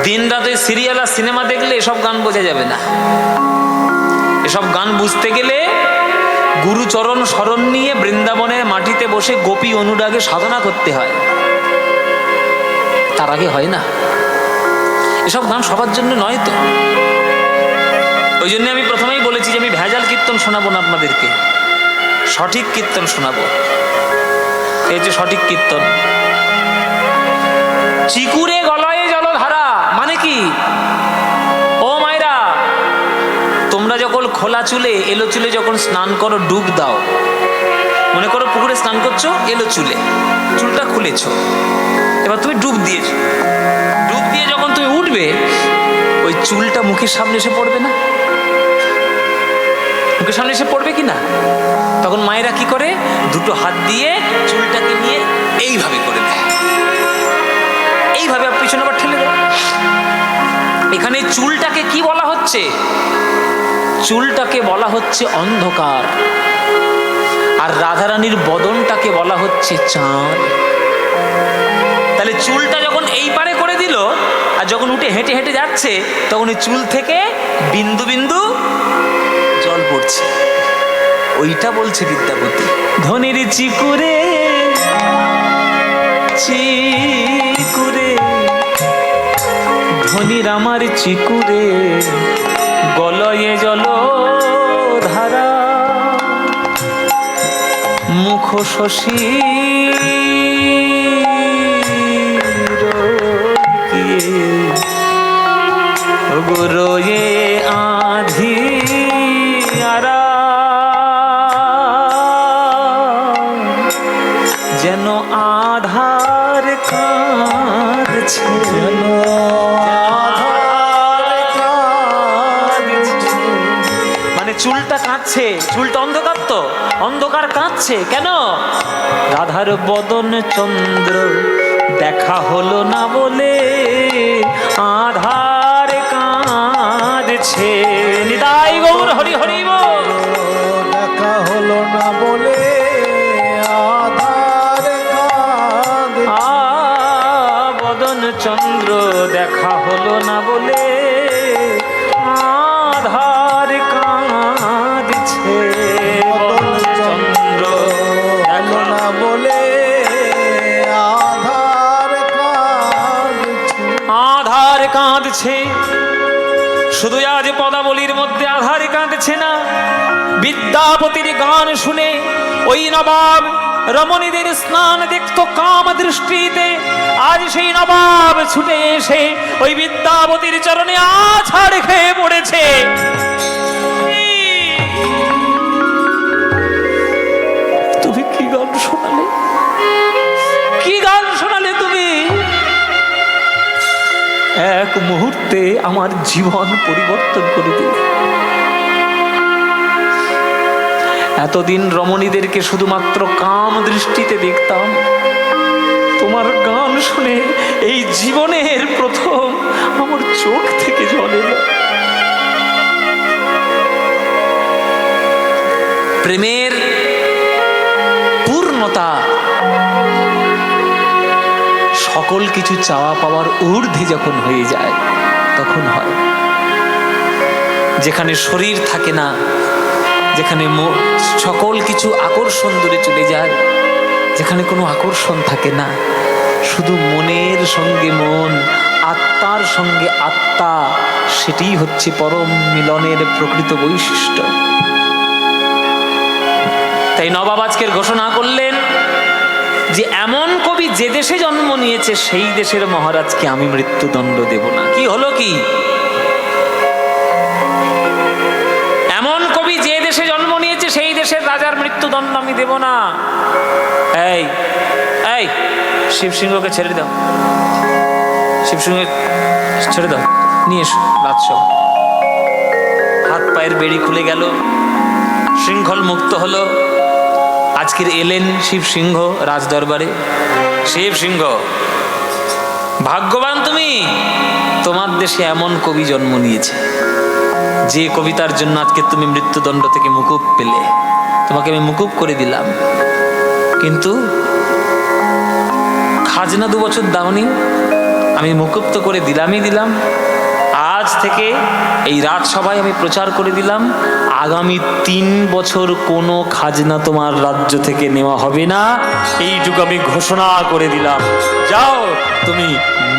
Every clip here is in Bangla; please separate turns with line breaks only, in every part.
দিন রাতে সিরিয়াল আর সিনেমা দেখলে এসব গান বোঝা যাবে না। এসব গান বুঝতে গেলে গুরুচরণ স্মরণ নিয়ে বৃন্দাবনের মাটিতে বসে গোপী অনুরাগে সাধনা করতে হয়, তার আগে হয় না। এসব গান সবার জন্য নয় তো। ওই জন্য আমি প্রথমেই বলেছি যে আমি ভেজাল কীর্তন শোনাবো না আপনাদেরকে, সঠিক কীর্তন শোনাবো। এই যে সঠিক কীর্তন, চিকুরে গলয়ে জলধারা মানে কি? ও মায়েরা, তোমরা যখন খোলা চুলে এলো চুলে যখন স্নান করো, ডুব দাও, মনে করো পুকুরে স্নান করছো, এলো চুলে, চুলটা খুলেছো, এবার তুমি ডুব দিয়েছো, ডুব দিয়ে যখন তুমি উঠবে ওই চুলটা মুখের সামনে এসে পড়বে না? মুখের সামনে এসে পড়বে কি না? তখন মায়েরা কি করে, দুটো হাত দিয়ে চুলটাকে নিয়ে এইভাবে করে দেয়, এইভাবে পিছনে আবার ঠেলে দেয়। এখানে চুলটাকে কি বলা হচ্ছে? চুলটাকে বলা হচ্ছে অন্ধকার, আর রাধারানীর বদনটাকে বলা হচ্ছে চাঁদ। তাহলে চুলটা যখন এই পারে করে দিল, আর যখন উঠে হেঁটে হেঁটে যাচ্ছে, তখন ওই চুল থেকে বিন্দু বিন্দু জল পড়ছে, ওইটা বলছে বিদ্যাপতি। ধনের চিকুরে চিকুরে, ধনির আমার চিকুরে গলয়ে জল ধারা, মুখ শশী গুরোয়ে আধি আরা, যেন আধার কাঁদছে, মানে চুলটা কাঁদছে, চুলটা অন্ধকার তো, অন্ধকার কাঁদছে কেন? রাধার বদন চন্দ্র দেখা হলো না বলে আধার কাঁদছে। নিতাই গৌর হরি হরি বল।
দেখা হলো না বলে আধার কাঁদছে,
বদন চন্দ্র দেখা হলো না বলে আধার কাঁদছে। বদন চন্দ্র
দেখা না বলে আধার কাঁদছে,
আধার কাঁদছে। শুধু আজ পদাবলীর মধ্যে আধার কাঁদছে না, বিদ্যাপতির গান শুনে ওই নবাব রমণীদের স্নান দেখত কাম দৃষ্টিতে, আজ সেই নবাব ছুটে এসে ওই বিদ্যাপতির চরণে আছাড় খেয়ে পড়েছে। তুমি কি গান শোনালে, কি গান শোনালে তুমি! এক মুহূর্তে আমার জীবন পরিবর্তন করে দিল। এতদিন রমণীদেরকে শুধুমাত্র কাম দৃষ্টিতে দেখতাম, তোমার গান শুনে এই জীবনের প্রথম আমার চোখ থেকে জল এলো। প্রেমের পূর্ণতা সকল কিছু চাওয়া পাওয়ার ঊর্ধ্বে যখন হয়ে যায় তখন হয়। যেখানে শরীর থাকে না, যেখানে সকল কিছু আকর্ষণ দূরে চলে যায়, যেখানে কোনো আকর্ষণ থাকে না, শুধু মনের সঙ্গে মন, আত্মার সঙ্গে আত্মা, সেটাই হচ্ছে পরম মিলনের প্রকৃত বৈশিষ্ট্য। তাই নবাব আজকের ঘোষণা করলেন যে এমন কবি যে দেশে জন্ম নিয়েছে সেই দেশের মহারাজকে আমি মৃত্যুদণ্ড দেব না। কি হলো কি? এমন কবি যে দেশে জন্ম নিয়েছে সেই দেশের রাজার মৃত্যুদণ্ড আমি দেব না। এই এই শিবসিংহকে ছেড়ে দাও, শিবসিংহ ছেড়ে দাও, নিয়ে এসো রাজসভা। হাত পায়ের বেড়ি খুলে গেল, শৃঙ্খল মুক্ত হলো। আজকের এলেন শিবসিংহ রাজদরবারে। শিবসিংহ, ভাগ্যবান তুমি, তোমার দেশে এমন কবি জন্ম নিয়েছে যে কবিতার জন্য আজকে তুমি মৃত্যুদণ্ড থেকে মুকুব পেলে। তোমাকে আমি মুকুব করে দিলাম, কিন্তু খাজনা 2 বছর দাওনি, আমি মুকুব তো করে দিলামই দিলাম। আজ থেকে এই রাজসভায় আমি প্রচার করে দিলাম, আগামী 3 বছর কোনো খাজনা তোমার রাজ্য থেকে নেওয়া হবে না, এইটুকু আমি ঘোষণা করে দিলাম। যাও, তুমি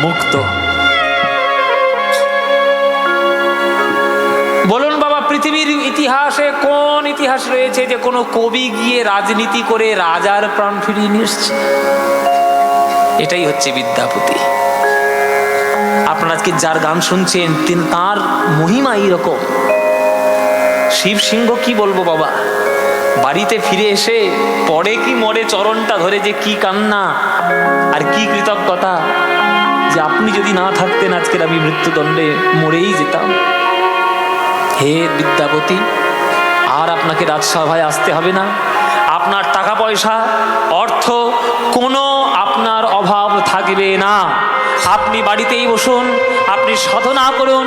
মুক্ত। বলুন বাবা, পৃথিবীর ইতিহাসে কোন ইতিহাস রয়েছে যে কোনো কবি গিয়ে রাজনীতি করে রাজার প্রাণ ফিরিয়ে নিয়ে এসছে? এটাই হচ্ছে বিদ্যাপতি। আপনারা আজকে যার গান শুনছেন তিনি, তার মহিমা এইরকম। শিব সিংহ কি বলবো বাবা, বাড়িতে ফিরে এসে পড়ে কি মরে চরণটা ধরে যে কি কান্না আর কি কৃতজ্ঞতা, যে আপনি যদি না থাকতেন আজকের আমি মৃত্যুদণ্ডে মরেই যেতাম। হে বিদ্যাপতি, আর আপনাকে রাজসভায় আসতে হবে না। আপনার টাকা পয়সা অর্থ কোনো আপনার অভাব থাকবে না। আপনি বাড়িতেই বসুন, আপনি সাধনা করুন,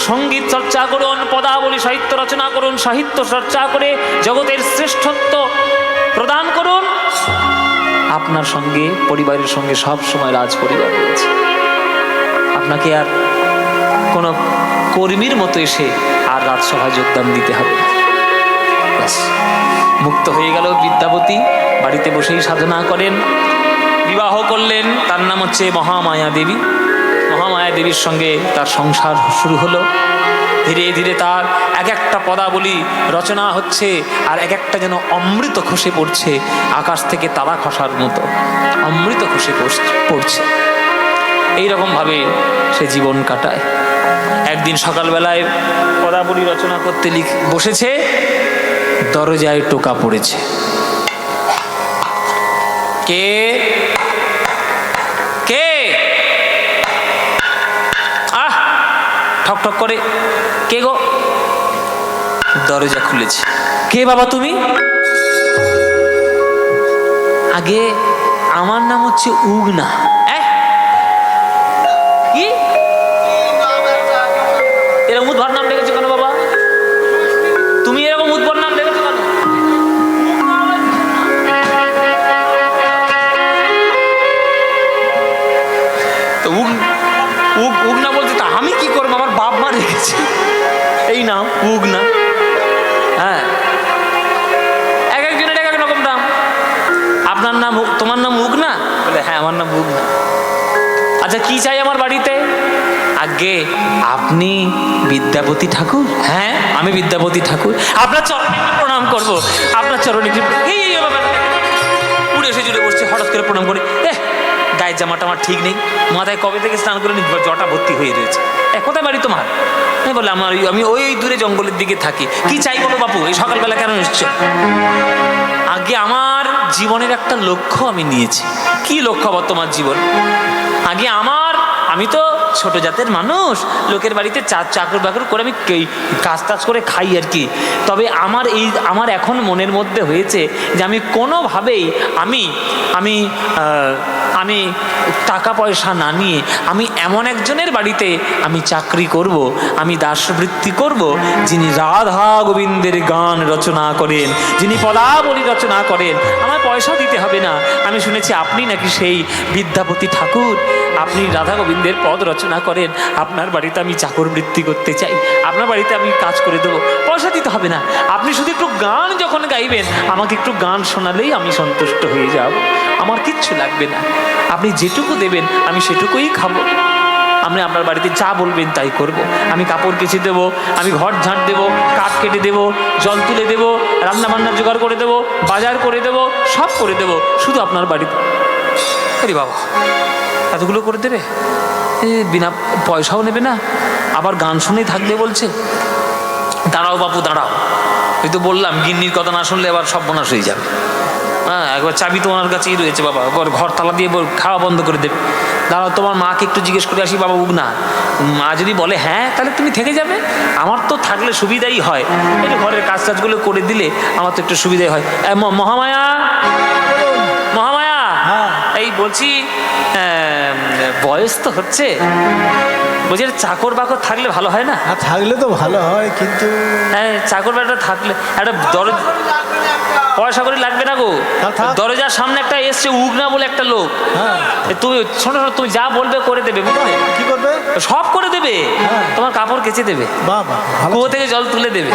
সঙ্গীত চর্চা করুন, পদাবলী সাহিত্য রচনা করুন, সাহিত্য চর্চা করে জগতের শ্রেষ্ঠত্ব প্রদান করুন। আপনার সঙ্গে পরিবারের সঙ্গে সব সময় রাজ পরিবার রয়েছে। আপনাকে আর কোনো কর্মীর মতো এসে আর রাজসভায় যোগদান দিতে হবে না। ব্যাস, মুক্ত হয়ে গেল বিদ্যাপতি। বাড়িতে বসেই সাধনা করেন। বিবাহ করলেন, তার নাম হচ্ছে মহামায়া দেবী। মহামায়া দেবীর সঙ্গে তার সংসার শুরু হলো। ধীরে ধীরে তার এক একটা পদাবলী রচনা হচ্ছে, আর এক একটা যেন অমৃত খসে পড়ছে, আকাশ থেকে তারা খসার মতো অমৃত খসে পড়ছে। এইরকমভাবে সে জীবন কাটায়। একদিন সকালবেলায় পদাবলী রচনা করতে বসেছে, দরজায় টোকা পড়েছে। কে কে? আহ, ঠক ঠক করে, কে গো? দরজা খুলেছে। কে বাবা তুমি? আগে আমার নাম হচ্ছে উগনা। কি এরকম উদ্ভট নাম রেখেছো কেন বাবা? তুমি এরকম উদ্ভট নাম রেখেছো কেন? তো উগনা বলছে, তা আমি কি করবো? আমার বাপ মা রেখেছে এই নাম উগনা। হ্যাঁ, এক একজনের এক এক রকম নাম। আপনার নাম, তোমার নাম উগনা? বলে হ্যাঁ, আমার নাম উগনা। আচ্ছা, কি চাই আমার বাড়িতে? আগে আপনি বিদ্যাপতি ঠাকুর? হ্যাঁ, আমি বিদ্যাপতি ঠাকুর। আপনার চরণে প্রণাম করব। আপনার চরণে উড়ে এসে জুড়ে বসছে, হঠাৎ করে প্রণাম করে। গায়ের জামাটা আমার ঠিক নেই, মাথায় কবে থেকে স্নান করে জটা ভর্তি হয়ে রয়েছে। কোথায় বাড়ি তোমার? বলে আমি ওই দূরে জঙ্গলের দিকে থাকি। কি চাই বলো বাপু, এই সকালবেলা কেন এসছো? আগে আমার জীবনের একটা লক্ষ্য আমি নিয়েছি। কি লক্ষ্য আবার তোমার জীবন? আগে আমি তো ছোট জাতের মানুষ, লোকের বাড়িতে চাকর বাকর করে আমি কাজ টাজ করে খাই আর কি। তবে আমার এখন মনের মধ্যে হয়েছে যে আমি কোনোভাবেই আমি টাকা পয়সা না নিয়ে আমি এমন একজনের বাড়িতে আমি চাকরি করব, আমি দাসবৃত্তি করব, যিনি রাধা গোবিন্দের গান রচনা করেন, যিনি পদাবলী রচনা করেন। আমার পয়সা দিতে হবে না। আমি শুনেছি আপনি নাকি সেই বিদ্যাপতি ঠাকুর, আপনি রাধা গোবিন্দের পদ রচনা করেন। আপনার বাড়িতে আমি চাকরবৃত্তি করতে চাই, আপনার বাড়িতে আমি কাজ করে দেবো, পয়সা দিতে হবে না। আপনি শুধু একটু গান যখন গাইবেন, আমাকে একটু গান শোনালেই আমি সন্তুষ্ট হয়ে যাব, আমার কিচ্ছু লাগবে না। আপনি যেটুকু দেবেন আমি সেটুকুই খাবো। আমি আপনার বাড়িতে যা বলবেন তাই করব। আমি কাপড় কেচে দেবো, আমি ঘর ঝাঁট দেবো, কাঠ কেটে দেবো, জল তুলে দেবো, রান্না বান্নার জোগাড় করে দেবো, বাজার করে দেবো, সব করে দেবো, শুধু আপনার বাড়িতে। আরে বাবা, এতগুলো করে দেবে? বিনা পয়সাও নেবে না, আবার গান শুনেই থাকবে বলছে। দাঁড়াও বাপু দাঁড়াও, ওই তো বললাম গিন্নির কথা না শুনলে আবার সর্বনাশ হয়ে যাবে। হ্যাঁ, একবার চাবি তো ওনার কাছেই রয়েছে বাবা, একবার ঘর তালা দিয়ে খাওয়া বন্ধ করে দেবে। দাঁড়াও, তোমার মাকে একটু জিজ্ঞেস করে আসি বাবা উগনা। মা যদি বলে হ্যাঁ, তাহলে তুমি থেকে যাবে। আমার তো থাকলে সুবিধাই হয়, একটু ঘরের কাজ টাজগুলো করে দিলে আমার তো একটু সুবিধাই হয়। মহামায়া, মহামায়া, এই বলছি বয়স তো হচ্ছে, বলছি চাকর বাকর থাকলে ভালো হয় না?
থাকলে তো ভালো হয়, কিন্তু
হ্যাঁ, চাকর বাকর থাকলে একটা দরজা পয়সা করে লাগবে না গো।
থাক।
দরজার সামনে একটা এসছে উগনা বলে একটা লোক,
হ্যাঁ
তুমি শোনো শোনো, তুমি যা বলবে করে দেবে, বুঝলে?
কি করবে?
সব করে দেবে।
হ্যাঁ।
তোমার কাপড় কেচে দেবে,
বাবা ভালো।
কুয়ো থেকে জল তুলে দেবে,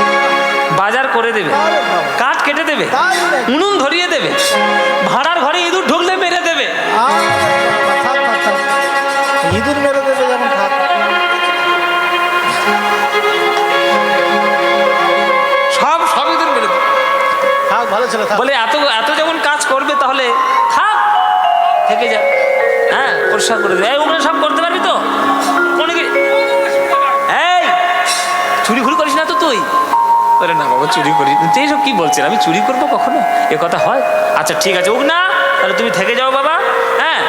বাজার করে দেবে,
আরে বাবা।
কাঠ কেটে দেবে,
তাই নাকি?
উনুন ধরিয়ে দেবে, ভাড়ার ঘরে ইঁদুর ঢুকলে মেরে দেবে।
আরে বাবা, থাক থাক থাক। ইঁদুর মেরে দেবে যেমন থাক।
সব ইঁদুর মেরে দেবে।
থাক ভালো ছেলে থাক।
বলে এত এত যখন কাজ করবে তাহলে থাক, থেকে যা। হ্যাঁ, পরিষ্কার করে দেবে। এই ওগুলো সব করতে পারবি তো? কোনো কি এই চুরি ঘুরি করিস না তো তুই? বলে না বাবা চুরি করি। তুই এইসব কি বলছেন? আমি চুরি করবো কখনো? এ কথা হয়? আচ্ছা ঠিক আছে উগ না, তাহলে তুমি থেকে যাও বাবা। হ্যাঁ,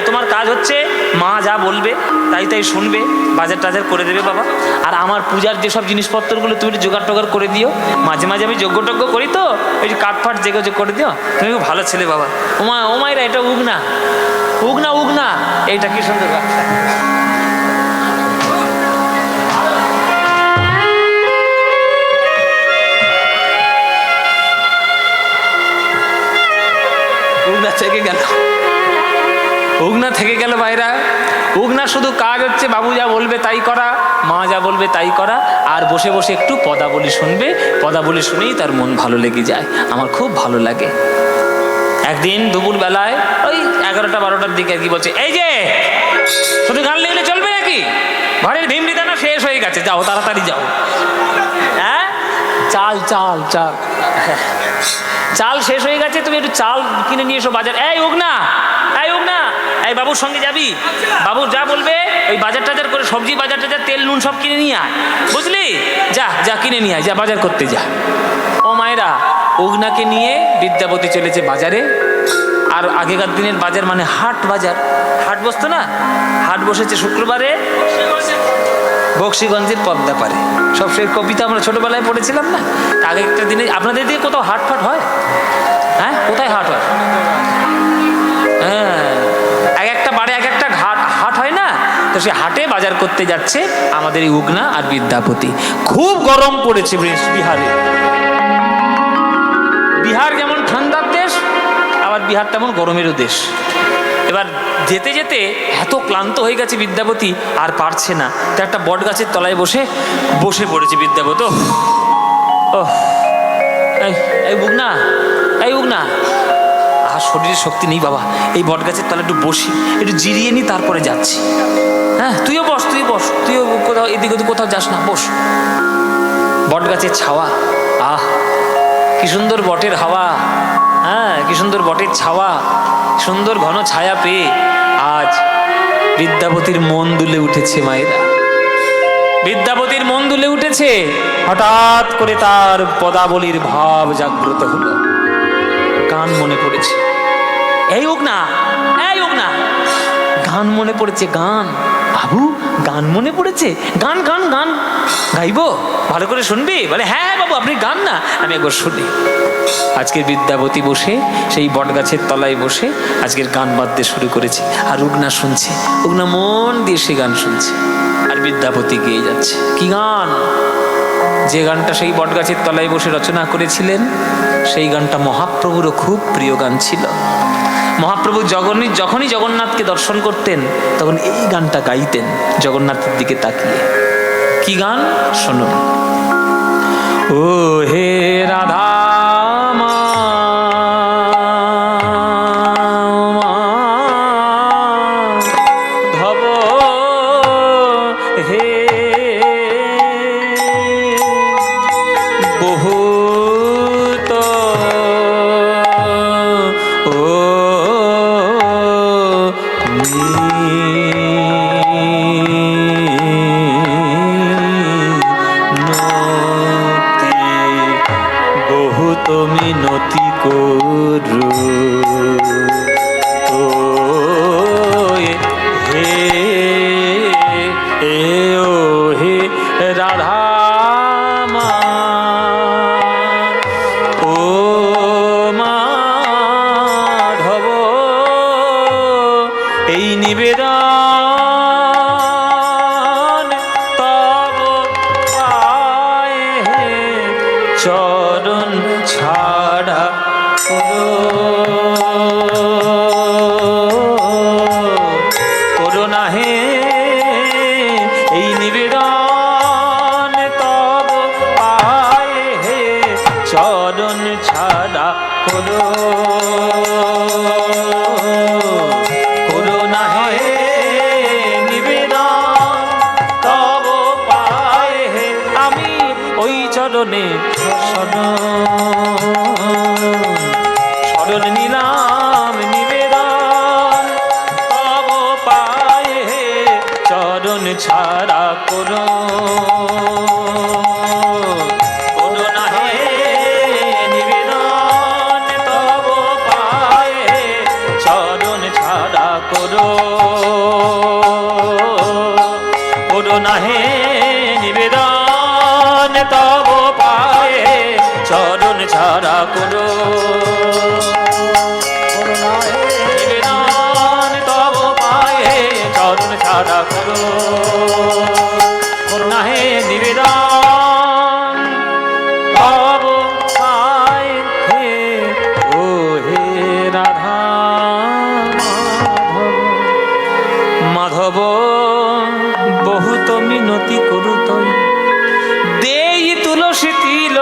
তোমার কাজ হচ্ছে মা যা বলবে তাই তাই শুনবে, বাজার টাজার করে দেবে বাবা। আর আমার পূজার যেসব জিনিসপত্রগুলো তুমি একটু জোগাড় টোগাড় করে দিও। মাঝে মাঝে আমি যজ্ঞ টজ্ঞ করি তো, ওই যে কাঠ ফাট জেগে করে দিও। তুমি খুব ভালো ছেলে বাবা। ওমাইরা এটা উগ না, উগ না, উগ না। এইটা কি সুন্দর বাচ্চা। উগনা থেকে গেল, উগনা থেকে গেল বাইরা। উগনা শুধু কাজ হচ্ছে বাবু যা বলবে তাই করা, মা যা বলবে তাই করা, আর বসে বসে একটু পদাবলী শুনবে। পদাবলী শুনেই তার মন ভালো লেগে যায়। আমার খুব ভালো লাগে। একদিন দুপুর বেলায় ওই 11টা 12টার দিকে আর কি বলছে, এই যে শুধু গান লেগলে চলবে নাকি? ঘরের ভিমড়ি দানা শেষ হয়ে গেছে, যাও তাড়াতাড়ি যাও। হ্যাঁ, চাল চাল চাল, চাল শেষ হয়ে গেছে, তুমি একটু চাল কিনে নিয়ে এসো বাজার। এই উগনা, এই উগনা, এই বাবুর সঙ্গে যাবি, বাবু যা বলবে ওই বাজার টাজার করে, সবজি বাজার টাজার, তেল নুন সব কিনে নিয়ে আয়, বুঝলি? যা যা কিনে নিয়ে আয়, যা বাজার করতে যা। ও মায়েরা, উগনাকে নিয়ে বিদ্যাপতি চলেছে বাজারে। আর আগেকার দিনের বাজার মানে হাট বাজার, হাট বসতো না? হাট বসেছে শুক্রবারে বক্সিগঞ্জের পদ্মা পারে। সব সেই কবিতা আমরা ছোটবেলায় পড়েছিলাম না? আগে একটা দিনে আপনাদের দিকে কোথাও হাট ফাট হয়? হ্যাঁ, কোথায় হাট হয়? হ্যাঁ, এক একটা বারে এক একটা হাট হয় না? তো সে হাটে বাজার করতে যাচ্ছে আমাদের এই উগনা আর বিদ্যাপতি। খুব গরম পড়েছে বিহারে। বিহার যেমন ঠান্ডার দেশ, আবার বিহার তেমন গরমেরও দেশ। এবার যেতে যেতে এত ক্লান্ত হয়ে গেছে বিদ্যাপতি, আর পারছে না। তো একটা বট গাছের তলায় বসে পড়েছে বিদ্যাপতি। ও এই উগনা, এই উগনা, আর শরীরে শক্তি নেই বাবা, এই বট গাছের তলায় একটু বসি, একটু জিরিয়ে নি, তারপরে যাচ্ছি। হ্যাঁ, তুইও বস, তুইও কোথাও এদিক ওদিক কোথাও যাস না, বস। বট গাছের ছাওয়া, আহ কি সুন্দর বটের হাওয়া। হ্যাঁ, কি সুন্দর বটের ছাওয়া, সুন্দর ঘন ছায়া পেয়ে আজ বিদ্যাপতির মন দুলে উঠেছে। মায়েরা, বিদ্যাপতির মন দুলে উঠেছে। হঠাৎ করে তার পদাবলীর ভাব জাগ্রত হলো, গান মনে পড়েছে। এই উগনা, এই উগনা, গান মনে পড়েছে। গান, বাবু গান মনে পড়েছে, গান গান গান গাইবো, ভালো করে শুনবি? বলে হ্যাঁ হ্যাঁ বাবু, আপনি গান না, আমি একবার শুনি। আজকের বিদ্যাপতি বসে সেই বট গাছের তলায় বসে আজকের গান বাজতে শুরু করেছে। আর উগনা শুনছে, উগনা মন দিয়ে সে গান শুনছে, আর বিদ্যাপতি গেয়ে যাচ্ছে। কি গান? যে গানটা সেই বট গাছের তলায় বসে রচনা করেছিলেন, সেই গানটা মহাপ্রভুরও খুব প্রিয় গান ছিল। মহাপ্রভু যখনই জগন্নাথকে দর্শন করতেন তখন এই গানটা গাইতেন জগন্নাথের দিকে তাকিয়ে। কি গান? শুনুন। ও হে রাধা ধব হে বহুত ও বহুত মিনতি করু ও হে ও হে রাধা মা, ও মাধব, এই নিবেদন তব পায়ে চরণ ছাড়া করো না হে এই নিবেদন তব পায়ে হে চরণ ছাড়া করো না হে নিবেদন তব পায়ে হে আমি ওই চরণে শরণ নিলাম নিবেদন তব পায়ে হে চরণ ছাড়া করো না হে নিবেদন তব পায়ে হে চরণ ছাড়া করো না হে নিবেদন তব পায়ে চরণ ছাড়া করো নিবেদন তব পায়ে চরণ ছাড়া করো না হে নিবেদন তব পায়ে হে ও হে রাধা মাধব বহুত মিনতি করুতই দেই তুলসী তিল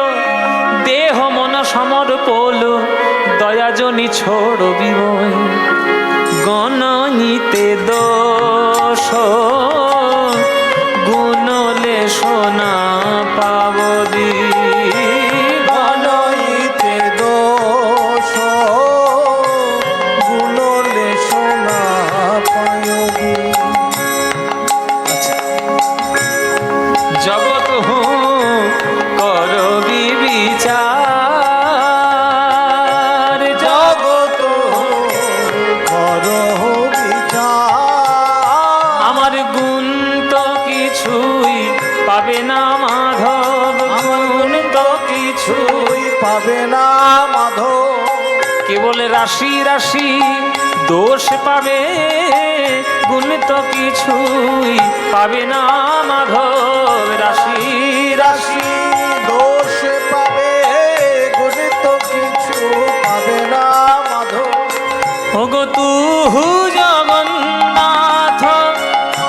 দেহ মন সমর পোল দয়াজনি ছোড় বিময় গণনিতে দোষ গুণলে সোনা পাবদি
গণইতে দোষ গুণলে সোনা পায়বি।
জগৎ করবি বিচার
জগত করো বিচার
আমার গুণ তো কিছুই পাবে না মাধব গুণ তো কিছুই
পাবে না মাধব
কেবল রাশি রাশি দোষ পাবে গুণ তো কিছুই পাবে না মাধব রাশি রাশি
দোষ পাবে গুণ তো কিছু পাবে না মাধব
ওগো তুহু জগন্নাথ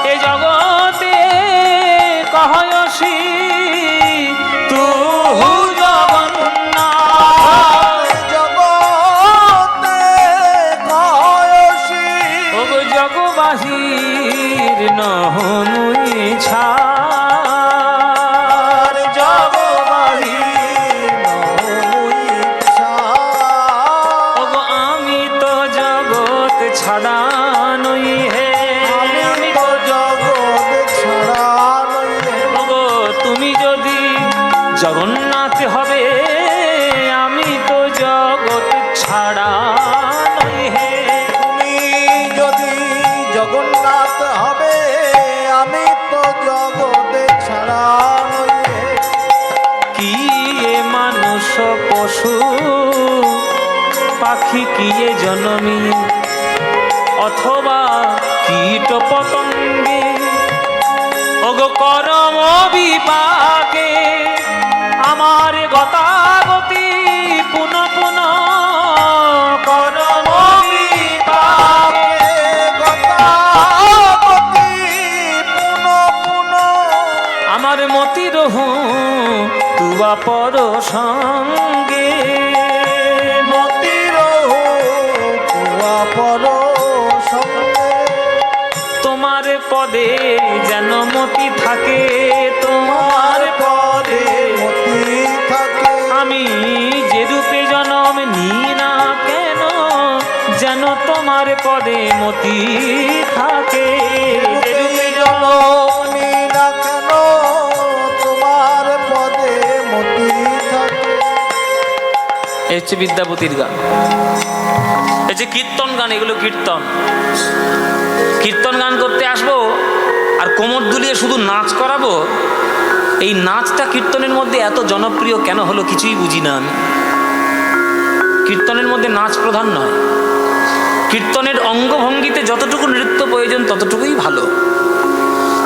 এ জগতে কহয়সি তুহু জগন্নাথ
জগতে কয়সি
ওগো জগবাহির নহমুই ছাড় জগবাহির ওগো আমি তো জগৎ ছাড়া নই হে
আমি তো জগৎ ছাড়া নই
ওগো তুমি যদি জগন্নাথ হবে আমি তো জগৎ ছাড়া নই হে
তুমি যদি জগন্নাথ হবে আমি তো জগৎ ছাড়া নই
কি এ মানুষ পশু পাখি কি এ জনমী অথবা কীট পতঙ্গে ওগো করম বিপাকে আমার গতাগতি পুন পুন করম বিপাকে
গতাগতি পুন পুন
আমার মতি রহু তুয়া পর সঙ্গে
মতির কুয়া পর সঙ্গে
তোমার পদে যেন মতি থাকে তোমার পদে
মতি থাকে
আমি যে রূপে জন্ম নিই না কেন যেন তোমার পদে মতি থাকে যে রূপে জন্ম
জননী না কেন তোমার পদে মতি থাকে
এ হচ্ছে বিদ্যাপতির গান এই যে কীর্তন গান এগুলো কীর্তন কীর্তন গান করতে আসবো আর কোমর দুলিয়ে শুধু নাচ করাবো এই নাচটা কীর্তনের মধ্যে এত জনপ্রিয় কেন হলো কিছুই বুঝি না আমি কীর্তনের মধ্যে নাচ প্রধান নয় কীর্তনের অঙ্গভঙ্গিতে যতটুকু নৃত্য প্রয়োজন ততটুকুই ভালো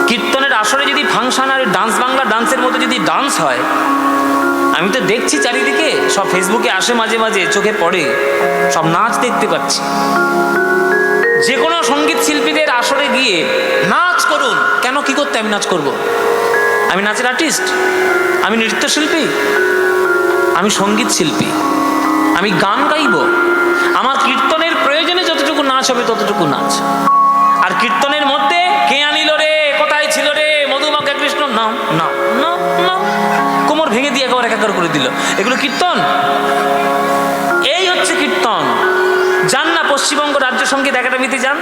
কীর্তনের আসরে যদি ফাংশন আর ডান্স বাংলা ডান্সের মধ্যে যদি ডান্স হয় আমি আমি তো দেখছি চারিদিকে, সব ফেসবুকে আসে মাঝে মাঝে, চোখে পড়ে, সব নাচ দেখতে পাচ্ছি। যে কোনো সঙ্গীত শিল্পীদের আসরে গিয়ে নাচ করুন। কেন, কি করতে আমি নাচ করব? আমি নাচের আর্টিস্ট, আমি নৃত্যশিল্পী, আমি সঙ্গীত শিল্পী, আমি গান গাইব। আমার কীর্তনের প্রয়োজনে যতটুকু নাচ হবে ততটুকু নাচ। আর কীর্তনের মধ্যে কে আনিল রে, কোথায় ছিল রে, মধুমাখা কৃষ্ণ, না না না না, কোমর ভেঙে দিয়ে একেবারে একাকার করে দিল। এগুলো কীর্তন? এই হচ্ছে কীর্তন। যান না পশ্চিমবঙ্গ রাজ্য সঙ্গীত একাডেমিতে, যান,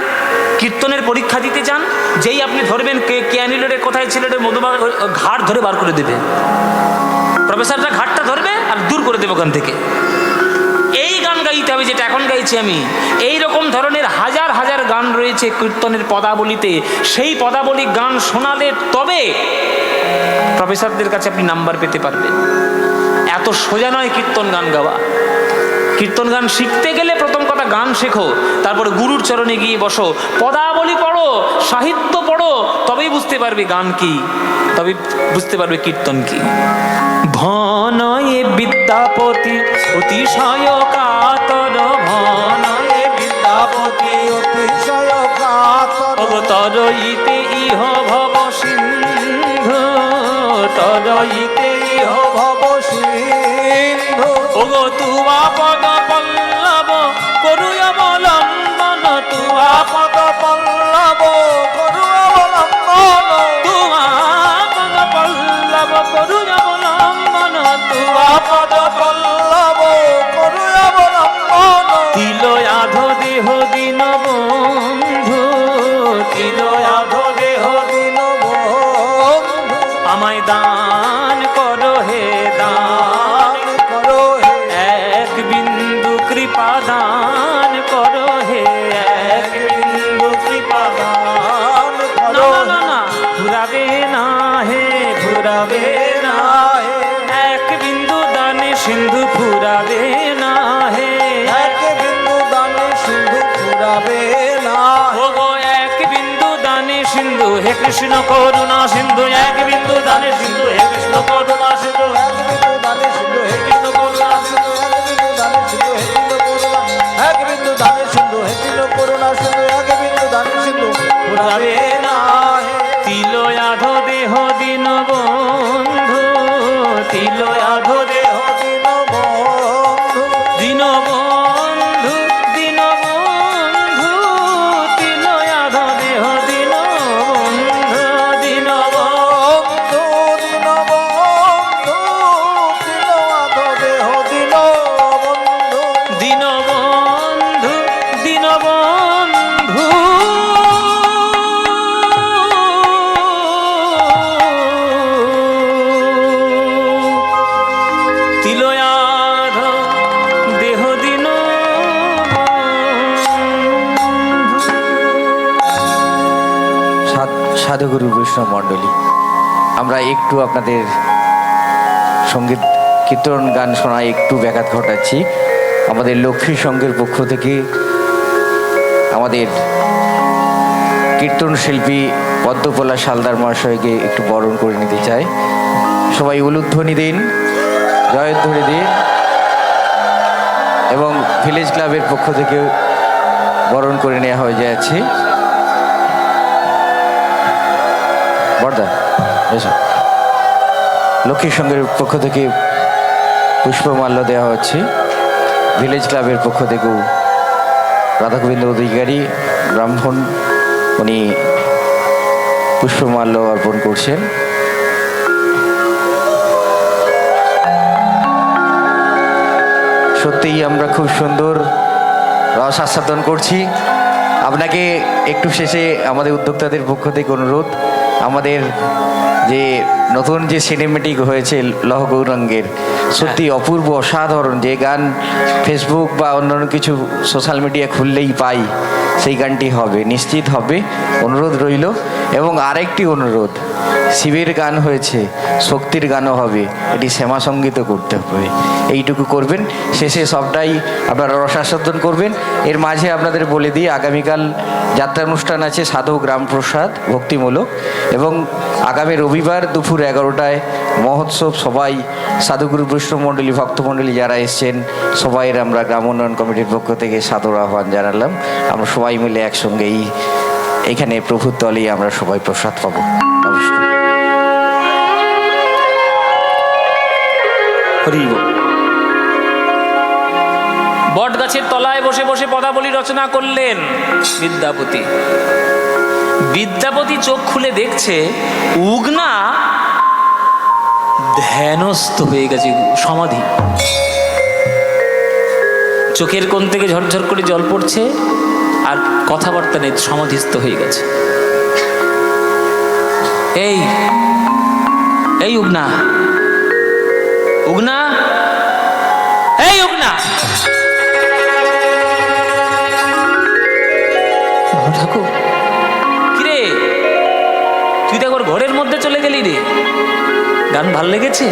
কীর্তনের পরীক্ষা দিতে যান। যেই আপনি ধরবেন কে আনিল রে, কোথায় ছিল রে, মধুমাখা, ঘাট ধরে বার করে দেবে প্রফেসররা, ঘাটটা ধরবে আর দূর করে দেবে ওখান থেকে। এই গান গাইতে হবে যেটা এখন গাইছি আমি। এই রকম ধরনের হাজার হাজার গান রয়েছে কীর্তনের পদাবলিতে। সেই পদাবলী গান শোনালে তবে প্রফেসরদের কাছে আপনি নাম্বার পেতে পারবেন। এত সোজা নয় কীর্তন গান গাওয়া। কীর্তন গান শিখতে গেলে প্রথম কথা গান শেখো, তারপরে গুরুর চরণে গিয়ে বসো, পদাবলী পড়ো, সাহিত্য পড়ো, তবেই বুঝতে পারবে গান কি, তবেই বুঝতে পারবে কীর্তন কি। ভনয়ে বিদ্যাপতি অতিশয় কাতর, ভনয়ে বিদ্যাপতি
অতিশয় কাতর,
তরইতে ইহ ভব সিন্ধু, তরইতে ইহ
ভব সিন্ধু,
ওগো তুয়া পদ পল্লব করুয় অবলম্বন, তুয়া
পদ পল্লব করু অবলম্বন,
তুয়া পদ পল্লব করুয় অবলম্বন, তুয়া
পদ পল্লব করু অবলম্বন,
তিলয়াধ দেহ দিন বন্ধু, তিলয়াধ দেহ
দিন বন্ধু,
আমায় দান করো হে দান
করো হে,
এক বিন্দু কৃপা দান করো হে, এক বিন্দু কৃপা দান
করো
না না না, ঘুরাবে না হে, ঘুরাবে না,
হে,
এক বিন্দু দানে সিন্ধু ফুরাবে না হে,
এক বিন্দু দানে সিন্ধু ফুরাবে না,
ওগো এক বিন্দু দানে সিন্ধু, হে কৃষ্ণ করুণা সিন্ধু, এক বিন্দু দানে সিন্ধু, হে কৃষ্ণ করুণা সিন্ধু,
এক বিন্দু দানে সিন্ধু, হে কৃষ্ণ করুণা সিন্ধু, এক বিন্দু দানে সিন্ধু, হে কৃষ্ণ করুণা সিন্ধু, এক বিন্দু দানে সিন্ধু, হে কৃষ্ণ করুণা সিন্ধু, ফুরাবে না হে,
তিলয়াধ দেহ দিন বন্ধু, তিলয়াধ দেহ
দিন বন্ধু,
দিন বন্ধু, দিন বন্ধু, তিলয়াধ দেহ দিন বন্ধু, দিন
বন্ধু, দিন বন্ধু, তিলয়াধ দেহ দিন বন্ধু,
দিন বন্ধু, দিন বন্ধু। তিলয়াধ দেহ দিন
সাধুগুরু বৈষ্ণব মণ্ডলী, আমরা একটু আপনাদের সঙ্গীত কীর্তন গান শোনায় একটু ব্যাঘাত ঘটাচ্ছি। আমাদের লক্ষ্মী সংঘের পক্ষ থেকে আমাদের কীর্তন শিল্পী পদ্মপলা শালদার মহাশয়কে একটু বরণ করে নিতে চাই। সবাই উলুধ্বনি দিন, জয়ধ্বনি দিন, এবং ভিলেজ ক্লাবের পক্ষ থেকে বরণ করে নেওয়া হয়ে যাচ্ছে। বর্দা এসো। লক্ষ্মী সংঘের পক্ষ থেকে পুষ্পমাল্য দেওয়া হচ্ছে। ভিলেজ ক্লাবের পক্ষ থেকেও রাধাগোবিন্দ অধিকারী ব্রাহ্মণ, উনি পুষ্পমাল্য অর্পণ করছেন। সত্যিই আমরা খুব সুন্দর রস আস্বাদন করছি। আপনাকে একটু শেষে আমাদের উদ্যোক্তাদের পক্ষ থেকে অনুরোধ, আমাদের যে নতুন যে সিনেমেটিক হয়েছে লহ গৌরাঙ্গের, সত্যি অপূর্ব অসাধারণ, যে গান ফেসবুক বা অন্যান্য কিছু সোশ্যাল মিডিয়া খুললেই পাই, সেই গানটি হবে, নিশ্চিত হবে, অনুরোধ রইল। এবং আরেকটি অনুরোধ, শিবের গান হয়েছে, শক্তির গানও হবে, এটি শ্যামা সঙ্গীত করতে হবে, এইটুকু করবেন। শেষে সবটাই আপনারা রসাস্বাদন করবেন। এর মাঝে আপনাদের বলে দিই, আগামীকাল যাত্রা অনুষ্ঠান আছে সাধু গ্রাম প্রসাদ ভক্তিমূলক, এবং আগামী রবিবার দুপুর দুপুর 11টায় মহোৎসব। সবাই সাধুগুরু বৈষ্ণব মণ্ডলী, ভক্তমণ্ডলী যারা এসছেন সবাইয়ের আমরা গ্রাম উন্নয়ন কমিটির পক্ষ থেকে সাদর আহ্বান জানালাম। আমরা সবাই মিলে একসঙ্গেই এখানে প্রভুর তলেই আমরা সবাই প্রসাদ পাবো। নমস্কার।
হরি বল। বট গাছের তলায় বসে বসে পদাবলী রচনা করলেন বিদ্যাপতি। বিদ্যাপতি চোখ খুলে দেখছে উগনা ধ্যানস্থ হয়ে গেছে, সমাধি। চোখের কোণ থেকে ঝরঝর করে জল পড়ছে, আর কথাবার্তা নেই, সমাধিস্থ হয়ে গেছে। এই এই উগনা, উগনা, এই উগনা। ঠাকুর কিরে, তুই তো একবার ঘরের মধ্যে চলে গেলি রে। গান ভাল লেগেছে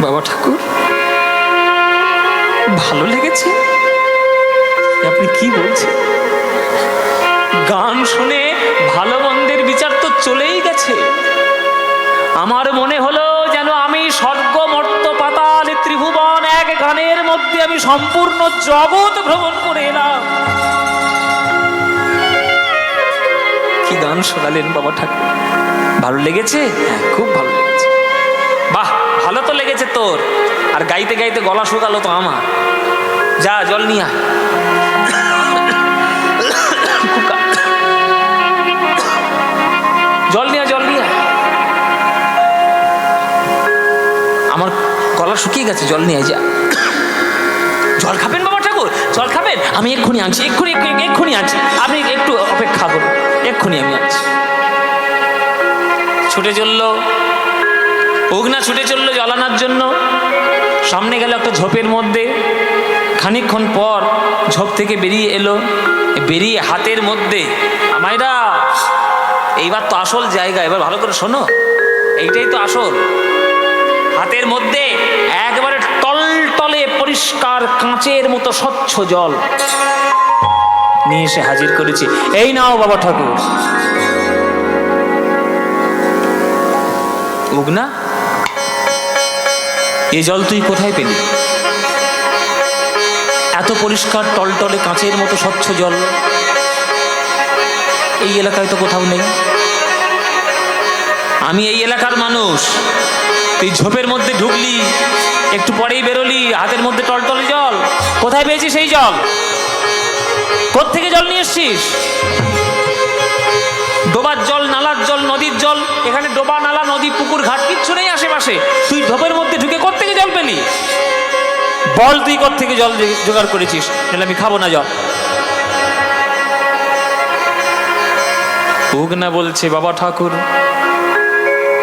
বাবা ঠাকুর? ভালো লেগেছে? আপনি কি বলছেন? গান শুনে ভালো মন্দের বিচার তো চলেই গেছে। আমার মনে হলো যেন আমি স্বর্গ মর্ত্য পাতাল ত্রিভুবন এক গানের মধ্যে আমি সম্পূর্ণ জগৎ ভ্রমণ করে এলাম। কি গান শোনালেন বাবা ঠাকুর, ভালো লেগেছে? হ্যাঁ, খুব ভালো লেগেছে। বাহ, ভালো তো লেগেছে তোর, আর গাইতে গাইতে গলা শুকালো তো আমার। যা জল নিয়ে আয়। জল নিয়ে জল নিয়ে আয়। আমার গলা শুকিয়ে গেছে, জল নিয়ে যা। জল খাবেন বাবা ঠাকুর? জল খাবেন? আমি এক্ষুনি আনছি, এক্ষুনি আনছি। আপনি একটু অপেক্ষা করুন, এক্ষুনি আমি আনছি। ছুটে চললো উগনা, ছুটে চললো জল আনার জন্য। সামনে গেল একটা ঝোপের মধ্যে। খানিকক্ষণ পর ঝোপ থেকে বেরিয়ে এলো। বেরিয়ে হাতের মধ্যে, মাইরা এইবার তো আসল জায়গা, এবার ভালো করে শোনো, এইটাই তো আসল। হাতের মধ্যে একবারে টলটলে পরিষ্কার কাঁচের মতো স্বচ্ছ জল নিয়ে এসে হাজির করেছে। এই নাও বাবা ঠাকুর। উগনা, এ জল তুই কোথায় পেলি? এত পরিষ্কার টলটলে কাঁচের মতো স্বচ্ছ জল এই এলাকায় তো কোথাও নেই। আমি এই এলাকার মানুষ, তুই ঝোপের মধ্যে ঢুকলি, একটু পরেই বেরোলি, হাতের মধ্যে টলটলে জল। কোথায় পেয়েছিস সেই জল? কোত্থেকে জল নিয়ে এসছিস? ডোবার জল, নালার জল, নদীর জল? এখানে ডোবা, নালা, নদী, পুকুর, ঘাট কিচ্ছু নেই আশেপাশে। তুই ঝোপের মধ্যে ঢুকে কোত্থেকে জল পেলি? বল তুই কোত্থেকে জল জোগাড় করেছিস, নাহলে আমি খাবো না জল। উগনা বলছে, বাবা ঠাকুর,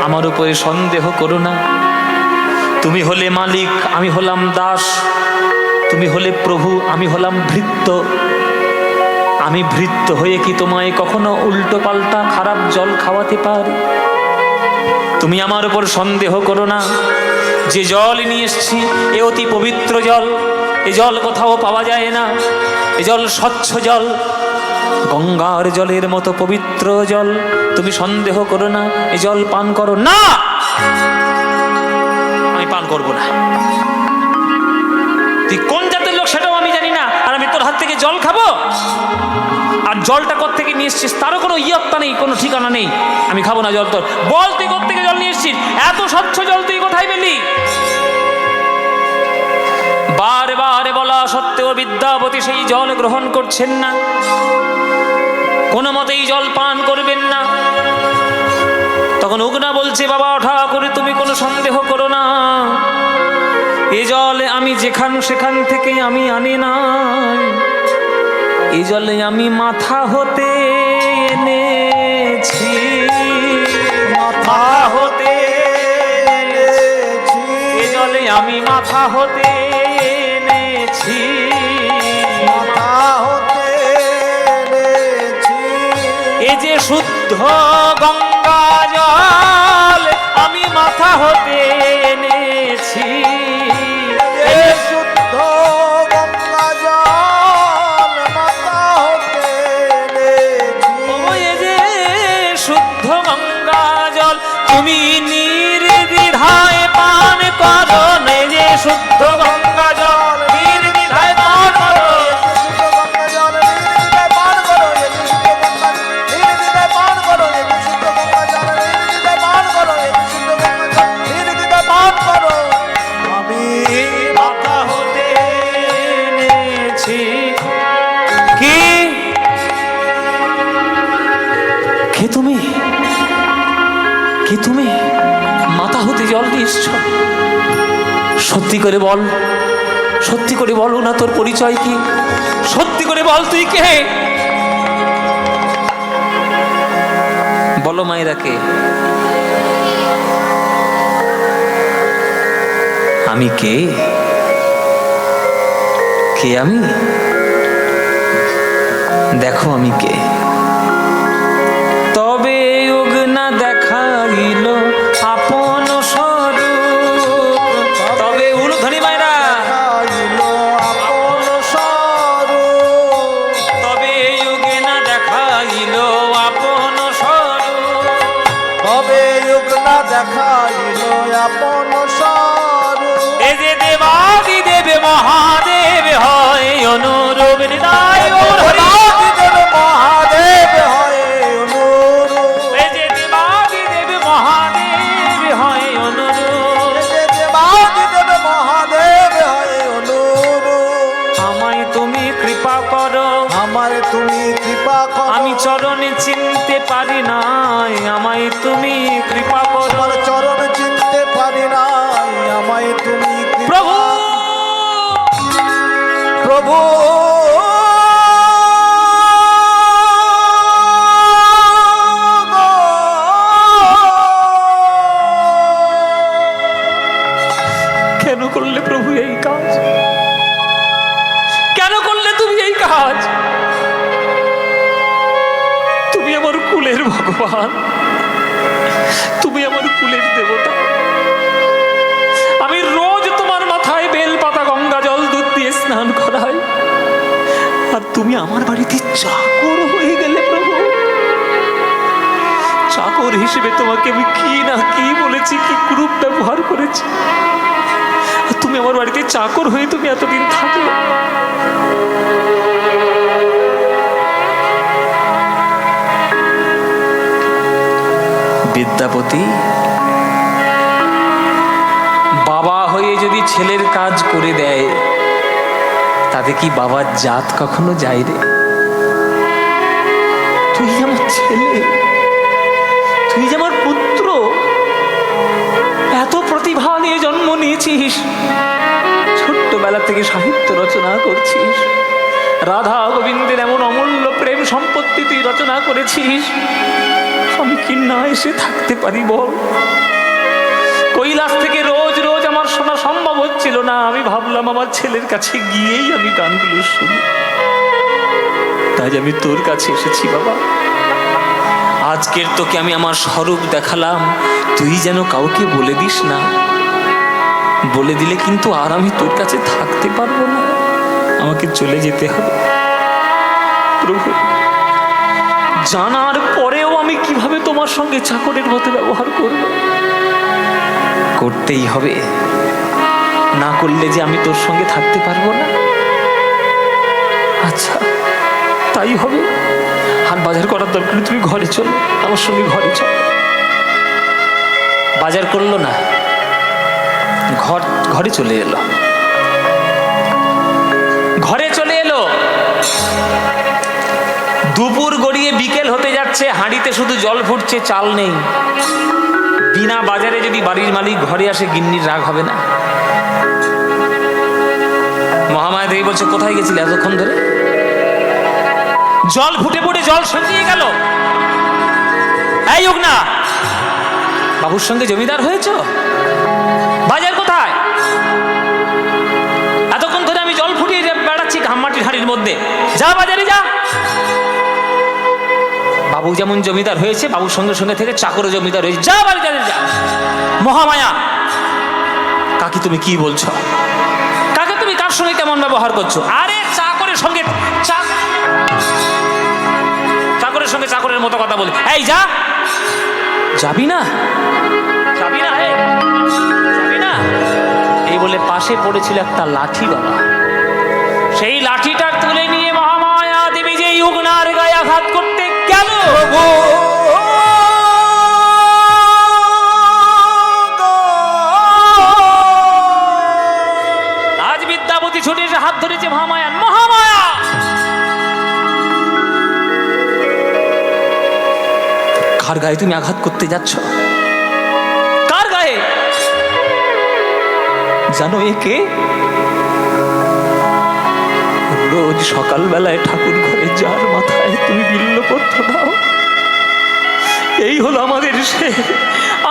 আমার উপরে সন্দেহ করো না। তুমি হলে মালিক, আমি হলাম দাস। তুমি হলে প্রভু, আমি হলাম ভৃত্য। আমি ভৃত্য হয়ে কি তোমায় কখনো উল্টো পাল্টা খারাপ জল খাওয়াতে পারি? তুমি আমার উপর সন্দেহ করো না। যে জল নিয়ে এসছি এ অতি পবিত্র জল। এ জল কোথাও পাওয়া যায় না। এ জল স্বচ্ছ জল, গঙ্গার জলের মতো পবিত্র জল। তুমি সন্দেহ করো না, এ জল পান করো। না, আমি পান করবো না। তুই কোন জাতের লোক সেটাও আমি জানি না, আর আমি তোর হাত থেকে জল খাবো? আর জলটা কোত্থেকে নিয়ে এসছিস তারও কোনো ইয়ত্তা নেই, কোনো ঠিকানা নেই। আমি খাবো না জল তোর। বল তুই কোত্থেকে জল নিয়ে এসছিস? এত স্বচ্ছ জল তুই কোথায় পেলি? বারে বারে বলা সত্ত্বেও বিদ্যাপতি সেই জল গ্রহণ করছেন না। কোনো মতেই জল পান করবেন না। তখন উগনা বলছে, বাবা ঠাকুর, তুমি কোনো সন্দেহ করো না। এ জল আমি সেখান থেকে আমি আনি না। এ জলে আমি মাথা হতে এনেছি, মাথা হতে এনেছি। এ জলে আমি মাথা হতে এনেছি, মাথা হতে এনেছি। এ যে শুদ্ধ গঙ্গা জল আমি মাথা হতে এনেছি। এ শুদ্ধ গঙ্গা জল মাথা হতে এনেছি। ও এ যে শুদ্ধ গঙ্গা জল তুমি নির্দ্বিধায় পান করো নে যে শুদ্ধ গঙ্গা জল, নির্দ্বিধায় পান করো। আমি মাথা হতে এনেছি। কি কে তুমি? কে তুমি মাথা হতে জল নিয়ে এসছো? সত্যি করে বল, সত্যি করে বলো না তোর পরিচয় কি? সত্যি করে বল তুই কে? বলো মায়েরা কে? আমি কে? কে আমি? দেখো আমি কে। তবে যুগ না দেখাইল আপন স্বরূপ, তবে উলুধ্বনি মায়েরা, তবে যুগে না দেখাইল আপন স্বরূপ,
তবে যুগ না দেখাইল আপন স্বরূপ।
এ যে দেবাদি দেবে মহাদেব হয় অনুরূপ, হৃদয়
দেবাদিদেব মহাদেব হয় অনুরূপ।
এ যে দেবাদি দেবে মহাদেব হয় অনুরূপ,
দেবাদিদেব মহাদেব হয় অনুরূপ।
আমায় তুমি কৃপা করো,
আমার তুমি কৃপা করো।
আমি চরণে চিনতে পারি নাই, আমায় তুমি কৃপা করো।
আমার চরণ চিনতে পারি নাই, আমায় তুমি কৃপা
প্রভু
প্রভু
কেন করলে প্রভু এই কাজ? কেন করলে তুমি এই কাজ? তুমি আমার কুলের ভগবান, তুমি আমার কুলের দেবতা। আমি রোজ তোমার মাথায় বেল পাতা গঙ্গা জল দুধ দিয়ে স্নান করাই, আর তুমি আমার বাড়িতে চাকর হয়ে গেলে প্রভু। চাকর হিসেবে তোমাকে আমি কি না কি বলেছি, কি গ্রুপ ব্যবহার করেছি, আর তুমি আমার বাড়িতে চাকর হয়ে তুমি এতদিন থাকলে। বিদ্যাপতি, বাবা হয়ে যদি ছেলের কাজ করে দেয়, তাতে কি বাবার জাত কখনো যায় রে? তুই আমার ছেলে, তুই যে আমার পুত্র, এত প্রতিভা নিয়ে জন্ম নিয়েছিস, ছোট্টবেলা থেকে সাহিত্য রচনা করছিস, রাধা গোবিন্দের এমন অমূল্য প্রেম সম্পত্তি তুই রচনা করেছিস, আমি কি না এসে থাকতে পারি বল? কৈলাস থেকে রোজ রোজ আমার শোনা সম্ভব হচ্ছিল না, আমি ভাবলাম আমার ছেলের কাছে গিয়েই আমি গানগুলো শুনি, তাই আমি তোর কাছে এসেছি বাবা। আজকের তোকে আমি আমার স্বরূপ দেখালাম, তুই যেন কাউকে বলে দিস না, বলে দিলে কিন্তু আর আমি তোর কাছে থাকতে পারবো না, আমাকে চলে যেতে হবে। প্রভু, জানার পরেও আমি কিভাবে তোমার সঙ্গে চাকরের মতো ব্যবহার করব? করতেই হবে, না করলে যে আমি তোর সঙ্গে থাকতে পারবো না। আচ্ছা তাই হবে, হাট বাজার করার দরকার নেই, তুমি ঘরে চলো, আমার সঙ্গে ঘরে চলো। বাজার করলো না, ঘরে চলে এলো, ঘরে চলে এলো। দুপুর গড়িয়ে বিকেল হতে যাচ্ছে, হাঁড়িতে শুধু জল ফুটছে, চাল নেই। বিনা বাজারে যদি বাড়ির মালিক ঘরে আসে, গিন্নির রাগ হবে না? মহামায়া দেবী বলছে, কোথায় গেছিলে এতক্ষণ ধরে? জল ফুটে ফুটে জল শুকিয়ে গেল। এই হোক না, বাবুর সঙ্গে জমিদার হয়েছ? বাজার কোথায়? এতক্ষণ ধরে আমি জল ফুটিয়ে বেড়াচ্ছি ঘামমাটির হাঁড়ির মধ্যে, যা বাজারে যা। বাবু যেমন জমিদার হয়েছে, বাবুর সঙ্গে সঙ্গে থেকে চাকরও জমিদার হয়েছে, যা বাজারে যা। মহামায়া, কাকি তুমি কি বলছো? কাকে তুমি কার সঙ্গে কেমন ব্যবহার করছো? আরে চাকরের সঙ্গে চাকরের সঙ্গে চাকরের মতো কথা বলি, এই যা যাবি না, যাবি না, যাবি না, এই বলে পাশে পড়েছিল একটা লাঠি বাবা। সেই লাঠিটা তুলে নিয়ে মহামায়া দেবী যে উগনার গায়ে আঘাত করতে গেল, আজ বিদ্যাপতি ছুটে এসে হাত ধরেছে মহামায়া। মহামায়া, কার গায়ে তুমি আঘাত করতে যাচ্ছ? কার গায়ে? জানো একে? রোজ সকালবেলায় ঠাকুর ঘরে যার মাথায় তুমি বিল্লপত্র দাও, এই হলো আমাদের সে,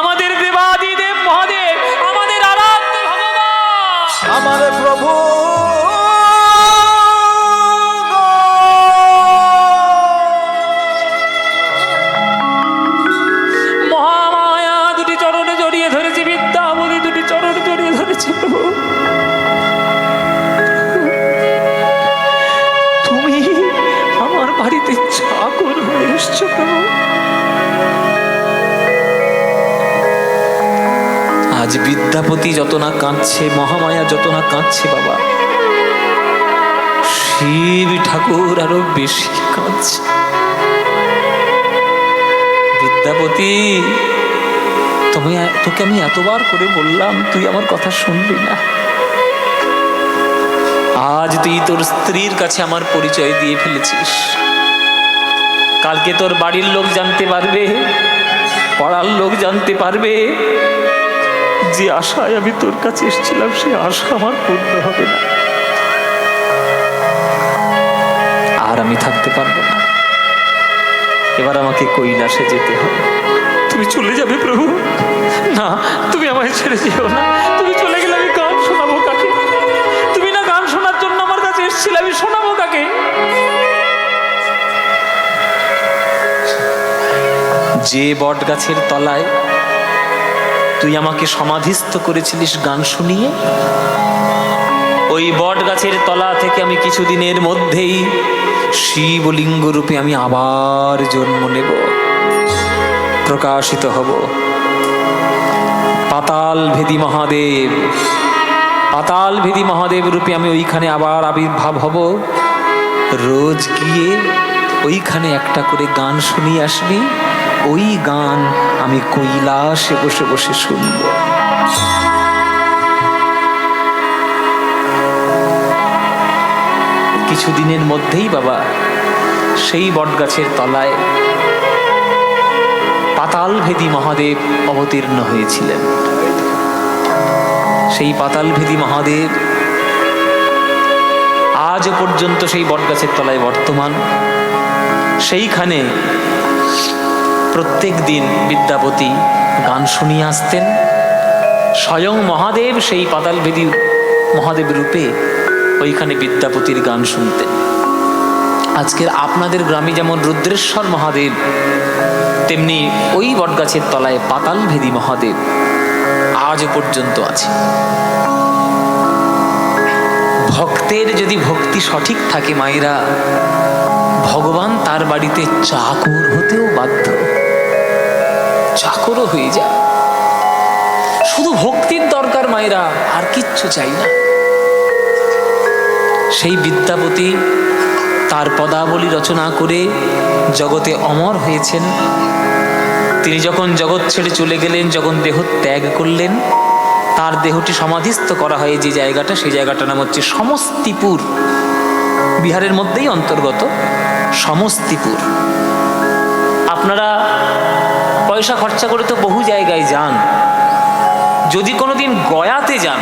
আমাদের দেবাদিদেব মহাদেব, আমাদের আরাধ্য ভগবান,
আমার প্রভু।
মহামায়া দুটি চরণে জড়িয়ে ধরেছে, বিদ্যাপতি দুটি চরণ জড়িয়ে ধরেছে। প্রভু, তুমি আমার বাড়িতে চাকর হয়ে এসছো প্রভু। আজ বিদ্যাপতি যত না কাঁদছে, মহামায়া যত না কাঁদছে বাবা, শিব ঠাকুর আরো বেশি কাঁদছে। বিদ্যাপতি, তোকে আমি এতবার করে বললাম, তুই আমার কথা শুনবি না। আজ তুই তোর স্ত্রীর কাছে আমার পরিচয় দিয়ে ফেলেছিস। কালকে তোর বাড়ির লোক জানতে পারবে, পাড়ার লোক জানতে পারবে, যে আশায় আমি তোর কাছে এসেছিলাম সে আশা আমার পূর্ণ হবে না। আর আমি থাকতে পারবো না, এবার আমাকে কৈলাসে যেতে হবে। তুমি চলে যাবে প্রভু? না, তুমি আমায় ছেড়ে যেও না। তুমি চলে গেলে আমি গান শোনাবো কাকে? তুমি না গান শোনার জন্য আমার কাছে এসেছিলে, আমি শোনাবো কাকে? যে বট গাছের তলায় তুই আমাকে সমাধিস্থ করেছিলিস গান শুনিয়ে, ওই বট গাছের তলা থেকে আমি কিছুদিনের মধ্যেই শিবলিঙ্গ রূপে আমি আবার জন্ম নেব, প্রকাশিত হব। পাতাল ভেদি মহাদেব, পাতাল ভেদি মহাদেব রূপে আমি ওইখানে আবার আবির্ভাব হব। রোজ গিয়ে ওইখানে একটা করে গান শুনিয়ে আসবি, ওই গান আমি কৈলাসে বসে বসে শুনব। কিছুদিনের মধ্যেই বাবা সেই বটগাছের তলায় পাতালভেদী মহাদেব অবতীর্ণ হয়েছিলেন। সেই পাতালভেদী মহাদেব আজও পর্যন্ত সেই বটগাছের তলায় বর্তমান। সেইখানে প্রত্যেক দিন বিদ্যাপতি গান শুনিয়ে আসতেন। স্বয়ং মহাদেব সেই পাতালভেদী মহাদেব রূপে ওইখানে বিদ্যাপতির গান শুনতেন। আজকের আপনাদের গ্রামে যেমন রুদ্রেশ্বর মহাদেব, তেমনি ওই বটগাছের তলায় পাতালভেদী মহাদেব আজও পর্যন্ত আছে। ভক্তের যদি ভক্তি সঠিক থাকে মায়েরা, ভগবান তার বাড়িতে চাকর হতেও বাধ্য, চাকরও হয়ে যায়। শুধু ভক্তির দরকার মায়েরা, আর কিচ্ছু চাই না। সেই বিদ্যাপতি তার পদাবলী রচনা করে জগতে অমর হয়েছেন। তিনি যখন জগৎ ছেড়ে চলে গেলেন, যখন দেহ ত্যাগ করলেন, তার দেহটি সমাধিস্থ করা হয় যে জায়গাটা, সেই জায়গাটার নাম হচ্ছে সমস্তিপুর, বিহারের মধ্যেই অন্তর্গত সমস্তিপুর। আপনারা পয়সা খরচা করে তো বহু জায়গায় যান, যদি কোনোদিন গয়াতে যান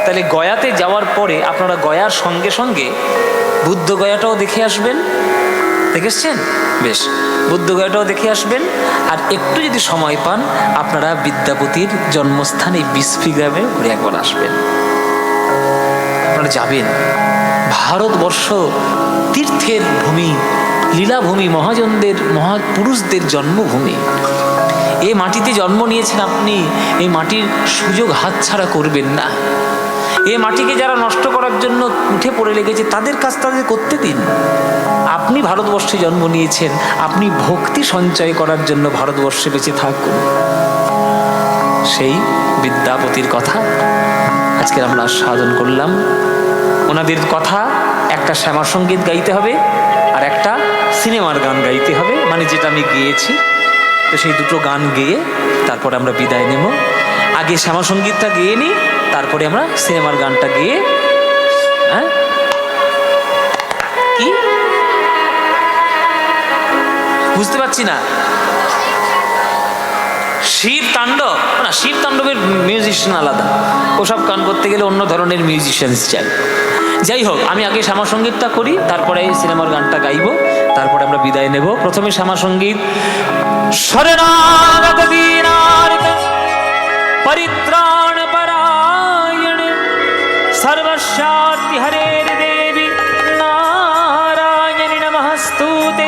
তাহলে গয়াতে যাওয়ার পরে আপনারা গয়ার সঙ্গে সঙ্গে বুদ্ধ গয়াটাও দেখে আসবেন। দেখেছেন? বেশ, বুদ্ধ গয়াটাও দেখে আসবেন। আর একটু যদি সময় পান আপনারা বিদ্যাপতির জন্মস্থান এই বিসফি গ্রামে ঘুরে একবার আসবেন। আপনারা যাবেন। ভারতবর্ষ তীর্থের ভূমি, লীলাভূমি, মহাজনদের, মহাপুরুষদের জন্মভূমি। এই মাটিতে জন্ম নিয়েছেন আপনি, এই মাটির সুযোগ হাতছাড়া করবেন না। এ মাটিকে যারা নষ্ট করার জন্য উঠে পড়ে লেগেছে তাদের কাজ তাদের করতে দিন। আপনি ভারতবর্ষে জন্ম নিয়েছেন, আপনি ভক্তি সঞ্চয় করার জন্য ভারতবর্ষে বেঁচে থাকুন। সেই বিদ্যাপতির কথা আজকে আমরা সাধন করলাম। ওনাদের কথা একটা শ্যামা সঙ্গীত গাইতে হবে আর একটা সিনেমার গান গাইতে হবে, মানে যেটা আমি গেয়েছি। তো সেই দুটো গান গেয়ে তারপরে আমরা বিদায় নেব। আগে শ্যামা সঙ্গীতটা গেয়ে নিই, তারপরে আমরা সিনেমার গানটা গেয়ে, হ্যাঁ কি বুঝতে পারছি না। শিব তাণ্ডব না, শিব তাণ্ডবের মিউজিশিয়ান আলাদা, ওসব গান করতে গেলে অন্য ধরনের মিউজিশিয়ানস চাই। যাই হোক, আমি আগে শ্যামা সঙ্গীতটা করি, তারপরে সিনেমার গানটা গাইবো, তারপরে আমরা বিদায় নেব। প্রথমে শ্যামা সঙ্গীত। শরণাগত দীনার্ত পরিত্রাণ পরায়ণ সর্বস্যার্তি হরের দেবী নারায়ণী নমস্তুতে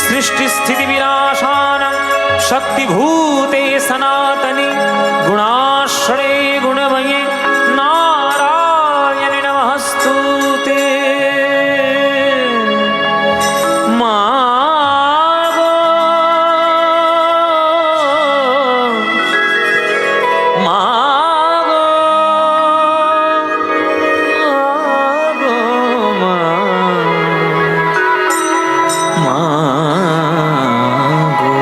সৃষ্টি স্থিতি বিনাশানাং শক্তিভূতে সনাতনে গুণাশ্রয়ে গুণময়ে নারায়ণী নমস্তুতে। মা গো মা গো মা গো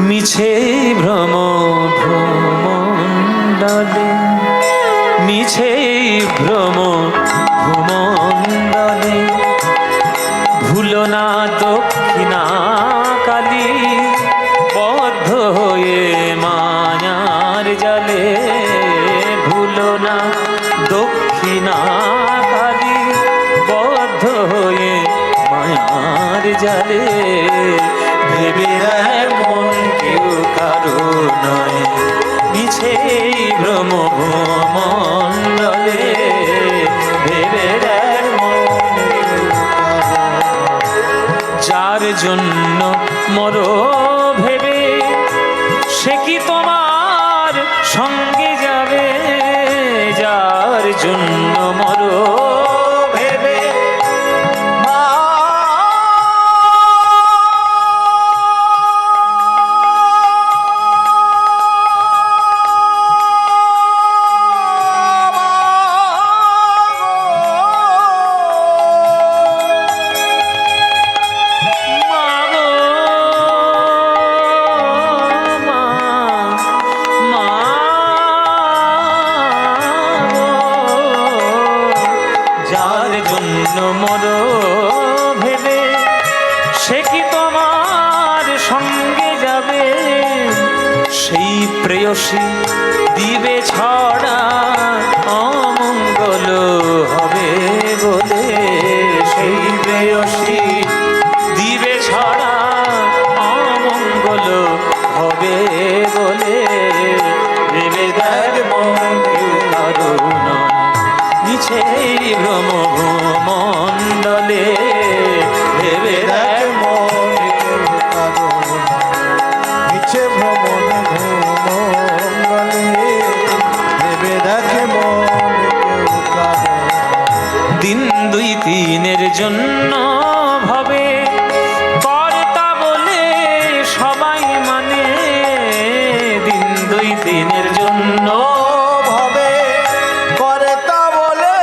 মিছে ভ্রম ভ্রমণ্ডলে, মিছে ভ্রম ভ্রমণ্ডলে ভুলো না দক্ষিণা কালী বদ্ধ হয়ে মায়ার জালে। ভুলো না দক্ষিণা কালী বদ্ধ হয়ে মায়ার জালে। ভেবে দেয় মন কেউ কারো নয়, মিছে ভ্রম ভ্রমণ্ডলে। ভেবে দেয় মন কেউ কারো, যার জন্য মরো ভেবে সে কি তোমার সঙ্গে যাবে। যার জন্য মরো ভেবে মরো ভেবে সে কি তোমার সঙ্গে যাবে। সেই প্রেয়সী দিবে ছড়া অমঙ্গল হবে বলে। সেই প্রেয়সী দিবে ছড়া অমঙ্গল হবে বলে। ভেবে দেখ মন কেউ কারো নয়, মিছে ভ্রম ভ্রমণ্ডলে। ভেবে দেখ মন কেউ কারো নয়,
মিছে ভ্রমণ ভ্রমণ্ডলে। ভেবে দেখে মন কেউ কারো
দিন দুই তিনের জন্য ভাবে কর্তা বলে সবাই মানে। দিন দুই দিনের জন্য
ভাবে করে তা বলে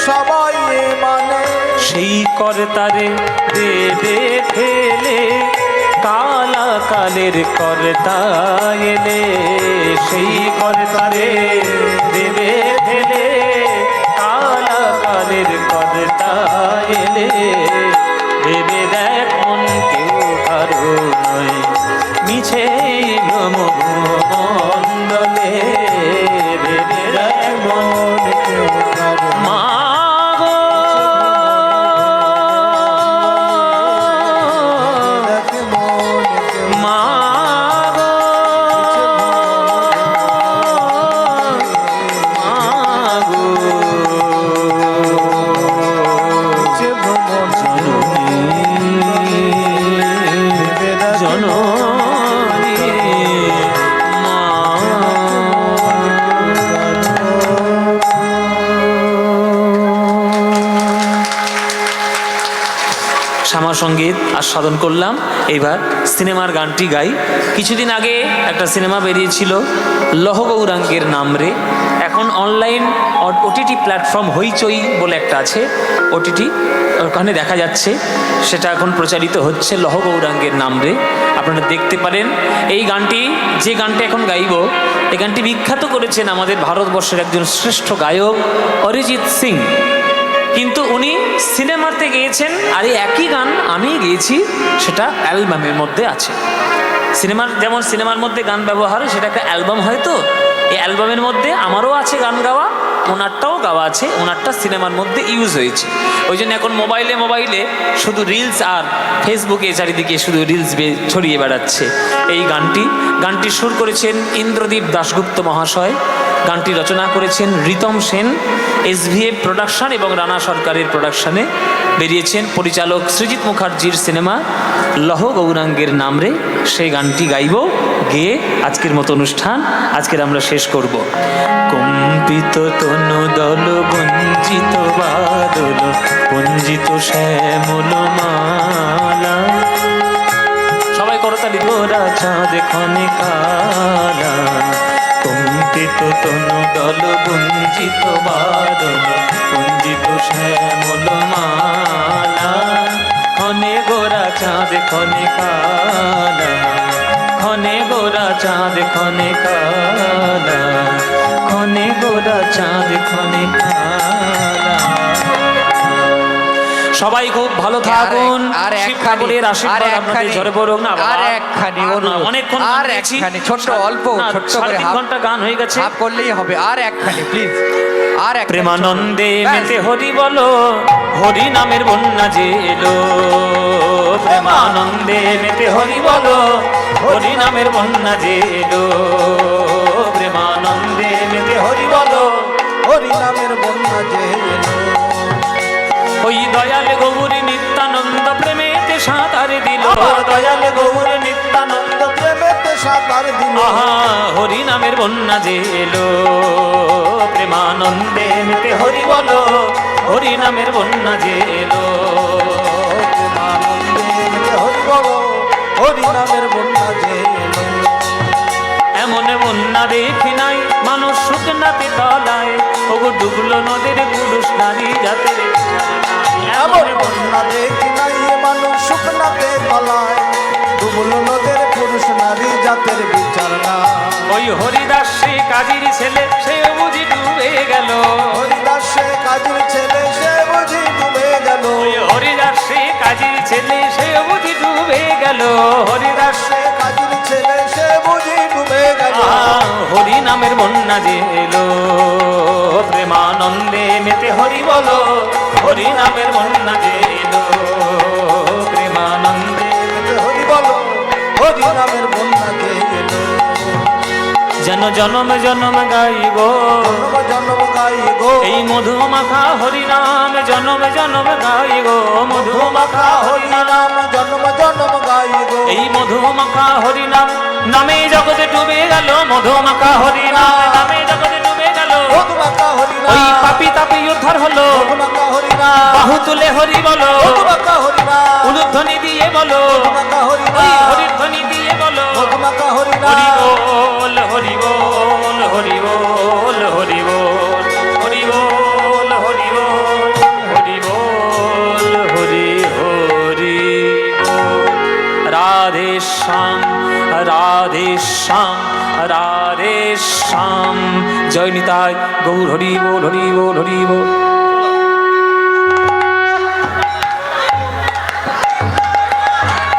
সবাই মানে।
সেই কর্তারে দেবে ফেলে কালা কালের কর্তা এলে। সেই কর্তারে দেবে ফেলে কালা কালের কর্তা এলে। ভেবে দেখ মন কেউ কারো নয়, মিছে ভ্রম ভ্রমণ্ডলে। ভেবে দেখ মন
কেউ কারো
মা গো
দেখে মন কেউ
মা গো মা গো
মিছে ভ্রমণ
জননী
ভেবে দেখে
জননী মহাসঙ্গীত আস্বাদন করলাম। এইবার সিনেমার গানটি গাই। কিছুদিন আগে একটা সিনেমা বেরিয়েছিল লহ গৌরাঙ্গের নাম রে। এখন অনলাইন ওটিটি প্ল্যাটফর্ম হইচই বলে একটা আছে, ওটিটি, ওখানে দেখা যাচ্ছে, সেটা এখন প্রচারিত হচ্ছে লহ গৌরাঙ্গের নাম রে। আপনারা দেখতে পারেন। এই গানটি, যে গানটি এখন গাইব, এই গানটি বিখ্যাত করেছেন আমাদের ভারতবর্ষের একজন শ্রেষ্ঠ গায়ক অরিজিৎ সিং। কিন্তু উনি সিনেমাতে গেয়েছেন, আর এই একই গান আমি গেয়েছি, সেটা অ্যালবামের মধ্যে আছে। যেমন সিনেমার মধ্যে গান ব্যবহার হয়, সেটা একটা অ্যালবাম হয়। তো এই অ্যালবামের মধ্যে আমারও আছে গান গাওয়া, ওনারটাও গাওয়া আছে, ওনারটা সিনেমার মধ্যে ইউজ হয়েছে। ওই জন্য এখন মোবাইলে শুধু রিলস আর ফেসবুকে চারিদিকে শুধু রিলস ছড়িয়ে বেড়াচ্ছে এই গানটি সুর করেছেন ইন্দ্রদীপ দাশগুপ্ত মহাশয়, গানটি রচনা করেছেন রিতম সেন, SVF প্রোডাকশন এবং রানা সরকারের প্রোডাকশনে বেরিয়েছেন। পরিচালক সৃজিত মুখার্জির সিনেমা লহ গৌরাঙ্গের নাম রে। সেই গানটি গাইব, গেয়ে আজকের মতো অনুষ্ঠান আজকের আমরা শেষ করব। কম্পিত তনু দল বঞ্চিত বাদল বঞ্জিত শ্যামল মালা, সবাই করতালি, গোরা চাঁদ ক্ষণে কালা। কম্পিত তনু দল বঞ্চিত বাদল বঞ্জিত শ্যামল মালা, ক্ষণে গোরা চাঁদ ক্ষণে কালা, ক্ষণে গোরা চাঁদ ক্ষণে কালা, ক্ষণে গোরা চাঁদ ক্ষণে কালা। সবাই খুব ভালো থাকুন।
আর
শিব ঠাকুরের আশীর্বাদ আপনাদের ঝরে পড়ুক। না বাবা,
আর একখানি অনুরোধ,
অনেকক্ষণ
আর একখানি ছোট্ট অল্প ছোট্ট করে
3.5 ঘন্টা গান হয়ে গেছে,
হাফ করলেই হবে। আর একখানি প্লিজ, আর এক
প্রেমানন্দে মেতে হরি বলো, হরি নামের বন্যা যে এলো। প্রেমানন্দে মেতে হরি বলো, হরি নামের বন্যা যে এলো। প্রেমানন্দে মেতে হরি বলো,
হরি নামের বন্যা যে এলো।
ওই দয়াল গৌরী নিত্যানন্দ প্রেমেতে সাঁতার দিল।
দয়াল গৌর নিত্যানন্দ প্রেমেতে সাঁতার দিল।
আহা, হরি নামের বন্যা যে এলো। প্রেমানন্দে মেতে হরি বলো, হরি নামের বন্যা যে এলো।
প্রেমানন্দে মেতে হরি বলো, হরি নামের বন্যা যে এলো।
এমন বন্যা দেখি নাই মানুষ শুকনাতে তলায়, ওগো ডুবলো নদীর পুরুষ নারী জাতের।
এমন বন্যা দেখি নাই মানুষ শুকনাতে তলায়, ডুবল নদের পুরুষ নারী জাতের বিচার না।
ওই হরিদাস সে কাজীর ছেলে, সে বুঝি ডুবে গেল।
হরিদাস সে কাজীর ছেলে, সে বুঝি ডুবে গেল।
ওই হরিদাস সে কাজীর ছেলে, সে বুঝি ডুবে গেল। হরিদাস
সে কাজীর ছেলে, সে বুঝি ডুবে গেল।
হরি নামের বন্যা যে এলো। প্রেমানন্দে মেতে হরি বলো, হরি নামের বন্যা যে এলো। প্রেমানন্দে
হরি বলো, হরি নামের বন্যা যে এলো।
যেন জনম জনম গাইব
জন্ম জন্ম গাই গো,
এই মধু মাখা হরি নাম। জনম জনম গাইব মধু মাখা হরি নাম।
নাম জন্ম জন্ম গাই গো।
এই মধু মাখা হরি নাম নামে জগতে ডুবে গেল। মধু মাখা হরি নাম নামে জগতে ডুবে গেল।
মধুমাখা হরি নাম,
ওই পাপি তাপি উদ্ধার হলো।
মধুমাখা হরি নাম,
বাহু তুলে হরি বলো,
মধুমাখা হরি নাম,
উলুধ্বনি দিয়ে বলো,
মধুমাখা হরি
ওই
নাম,
হরির ধ্বনি দিয়ে বলো।
মধুমাখা হরি
হরি
নাম।
বল হরি বল হরি বল হরি বল হরি বল হরি বল হরি বল হরি হরি বল। রাধে শ্যাম রাধে শ্যাম রাধে শ্যাম। জয় নিতাই গৌর হরি বল হরি বল হরি বল।